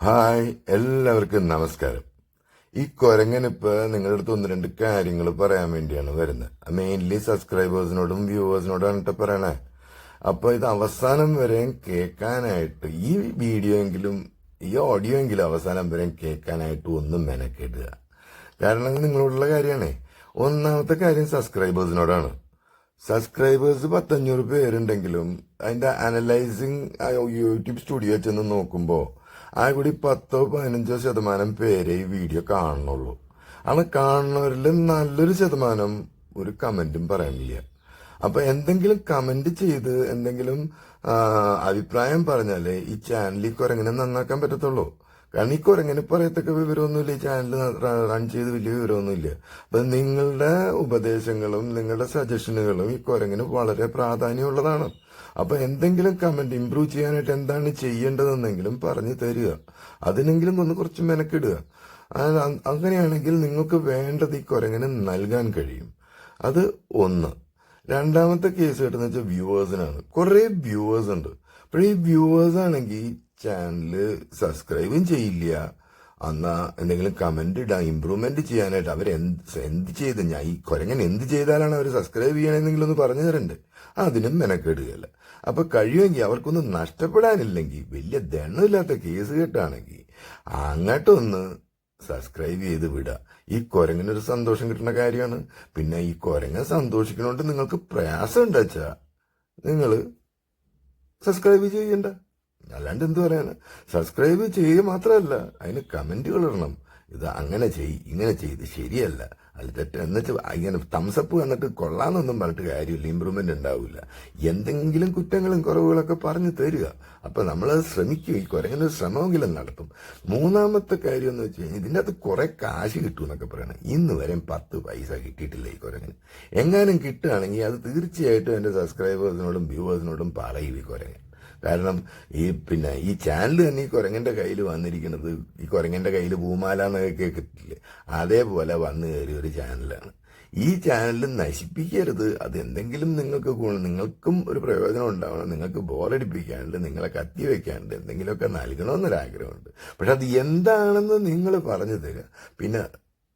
Hi, എല്ലാവർക്കും നമസ്കാരം. ഈ കൊരങ്ങനിപ്പോ നിങ്ങളുടെ അടുത്ത് ഒന്ന് രണ്ട് കാര്യങ്ങൾ പറയാൻ വേണ്ടിയാണ് വരുന്നത്. മെയിൻലി സബ്സ്ക്രൈബേഴ്സിനോടും വ്യൂവേഴ്സിനോടും ആണ് പറയണേ. അപ്പൊ ഇത് അവസാനം വരെ കേൾക്കാനായിട്ട് ഈ വീഡിയോ എങ്കിലും ഈ ഓഡിയോ എങ്കിലും അവസാനം വരെ കേൾക്കാനായിട്ട് ഒന്നും മെനക്കെടുക. കാരണം നിങ്ങളോടുള്ള കാര്യമാണേ. ഒന്നാമത്തെ കാര്യം സബ്സ്ക്രൈബേഴ്സിനോടാണ്. സബ്സ്ക്രൈബേഴ്സ് 500 പേരുണ്ടെങ്കിലും അതിന്റെ അനലൈസിങ് യൂട്യൂബ് സ്റ്റുഡിയോ ചെന്ന് നോക്കുമ്പോൾ ആ കൂടി 10-15% പേരെ ഈ വീഡിയോ കാണുന്നുള്ളൂ. ആണ് കാണുന്നവരിൽ നല്ലൊരു ശതമാനം ഒരു കമന്റും പറയാനില്ല. അപ്പൊ എന്തെങ്കിലും കമന്റ് ചെയ്ത് എന്തെങ്കിലും അഭിപ്രായം പറഞ്ഞാലേ ഈ ചാനൽ ഈ കുരങ്ങനെ നന്നാക്കാൻ പറ്റത്തുള്ളൂ. കാരണം ഈ കുരങ്ങനെ പറയത്തക്ക വിവരമൊന്നുമില്ല. ഈ ചാനൽ റൺ ചെയ്ത് വലിയ വിവരമൊന്നുമില്ല. അപ്പൊ നിങ്ങളുടെ ഉപദേശങ്ങളും നിങ്ങളുടെ സജഷനുകളും ഈ കുരങ്ങിന് വളരെ പ്രാധാന്യമുള്ളതാണ്. അപ്പൊ എന്തെങ്കിലും കമന്റ് ഇംപ്രൂവ് ചെയ്യാനായിട്ട് എന്താണ് ചെയ്യേണ്ടതെന്നെങ്കിലും പറഞ്ഞു തരിക. അതിനെങ്കിലും ഒന്ന് കുറച്ച് മെനക്കിടുക. അങ്ങനെയാണെങ്കിൽ നിങ്ങൾക്ക് വേണ്ടത് ഈ കുരങ്ങിന് നൽകാൻ കഴിയും. അത് ഒന്ന്. രണ്ടാമത്തെ കേസ് കേട്ടെന്ന് വെച്ചാൽ വ്യൂവേഴ്സിനാണ്. കുറെ വ്യൂവേഴ്സ് ഉണ്ട്. അപ്പോൾ ഈ വ്യൂവേഴ്സ് ആണെങ്കിൽ ചാനല് സബ്സ്ക്രൈബും ചെയ്യില്ല. എന്നാ എന്തെങ്കിലും കമന്റ് ഇടാം, ഇമ്പ്രൂവ്മെന്റ് ചെയ്യാനായിട്ട് അവർ എന്ത് ചെയ്ത് ഞാൻ ഈ കുരങ്ങൻ എന്ത് ചെയ്താലാണ് അവർ സബ്സ്ക്രൈബ് ചെയ്യണമെന്നെങ്കിലും ഒന്ന് പറഞ്ഞു തരണ്ടേ. അതിനും മെനക്കെടുകയല്ല. അപ്പൊ കഴിയുമെങ്കിൽ അവർക്കൊന്നും നഷ്ടപ്പെടാനില്ലെങ്കിൽ വലിയ ദണ്ണമില്ലാത്ത കേസ് കേട്ടാണെങ്കിൽ അങ്ങോട്ടൊന്ന് സബ്സ്ക്രൈബ് ചെയ്ത് വിടുക. ഈ കുരങ്ങിനൊരു സന്തോഷം കിട്ടുന്ന കാര്യമാണ്. പിന്നെ ഈ കുരങ്ങൻ സന്തോഷിക്കണോണ്ട് നിങ്ങൾക്ക് പ്രയാസം ഉണ്ടാച്ചാ നിങ്ങൾ സബ്സ്ക്രൈബ് ചെയ്യണ്ട. അല്ലാണ്ട് എന്ത് പറയാന്. സബ്സ്ക്രൈബ് ചെയ്യുക മാത്രമല്ല അതിന് കമന്റുകൾ ഇടണം. ഇത് അങ്ങനെ ഇങ്ങനെ ചെയ്ത് ശരിയല്ല, അത് തെറ്റ് എന്നുവെച്ചാൽ ഇങ്ങനെ തംസപ്പ് വന്നിട്ട് കൊള്ളാന്നൊന്നും പറഞ്ഞിട്ട് കാര്യമില്ല. ഇമ്പ്രൂവ്മെന്റ് ഉണ്ടാവില്ല. എന്തെങ്കിലും കുറ്റങ്ങളും കുറവുകളൊക്കെ പറഞ്ഞു തരിക. അപ്പൊ നമ്മളത് ശ്രമിക്കും. ഈ കുരങ്ങനൊരു ശ്രമമെങ്കിലും നടത്തും. മൂന്നാമത്തെ കാര്യം എന്ന് വെച്ച് കഴിഞ്ഞാൽ ഇതിൻ്റെ അകത്ത് കുറെ കാശ് കിട്ടും എന്നൊക്കെ പറയണം. ഇന്ന് വരെ 10 പൈസ കിട്ടിയിട്ടില്ല ഈ കുരങ്ങന്. എങ്ങാനും കിട്ടുകയാണെങ്കിൽ അത് തീർച്ചയായിട്ടും എന്റെ സബ്സ്ക്രൈബേഴ്സിനോടും വ്യൂവേഴ്സിനോടും പറയും ഈ കുരങ്ങൻ. കാരണം ഈ ചാനൽ തന്നെ ഈ കുരങ്ങന്റെ കയ്യിൽ വന്നിരിക്കുന്നത്, ഈ കുരങ്ങന്റെ കയ്യിൽ പൂമാല എന്നൊക്കെ കേൾക്കത്തില്ലേ, അതേപോലെ വന്നു കയറിയ ഒരു ചാനലാണ്. ഈ ചാനൽ നശിപ്പിക്കരുത്. അത് എന്തെങ്കിലും നിങ്ങൾക്കും ഒരു പ്രയോജനം ഉണ്ടാവണം. നിങ്ങൾക്ക് ബോറടിപ്പിക്കാണ്ട്, നിങ്ങളെ കത്തി വെക്കാണ്ട് എന്തെങ്കിലുമൊക്കെ നൽകണമെന്നൊരാഗ്രഹമുണ്ട്. പക്ഷെ അത് എന്താണെന്ന് നിങ്ങൾ പറഞ്ഞു തരിക. പിന്നെ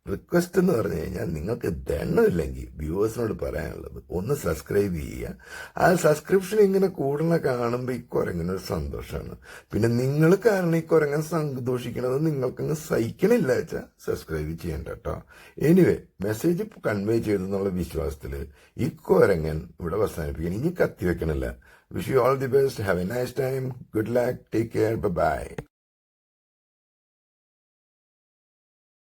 റിക്വസ്റ്റ് എന്ന് പറഞ്ഞു കഴിഞ്ഞാൽ നിങ്ങൾക്ക് ദണ്ണമില്ലെങ്കിൽ വ്യൂവേഴ്സിനോട് പറയാനുള്ളത് ഒന്ന് സബ്സ്ക്രൈബ് ചെയ്യുക. ആ സബ്സ്ക്രിപ്ഷൻ ഇങ്ങനെ കൂടുന്ന കാണുമ്പോൾ ഈ കുരങ്ങനൊരു സന്തോഷമാണ്. പിന്നെ നിങ്ങൾ കാരണം ഈ കുരങ്ങൻ സന്തോഷിക്കണത് നിങ്ങൾക്കങ്ങ് സഹിക്കണില്ല വെച്ചാൽ സബ്സ്ക്രൈബ് ചെയ്യണ്ട കേട്ടോ. എനിവേ, മെസ്സേജ് കൺവേ ചെയ്തെന്നുള്ള വിശ്വാസത്തിൽ ഈ കുരങ്ങൻ ഇവിടെ അവസാനിപ്പിക്കണം. ഇനി കത്തി വെക്കണില്ല. Wish you all the best. Have a nice time. Good luck. Take care. By.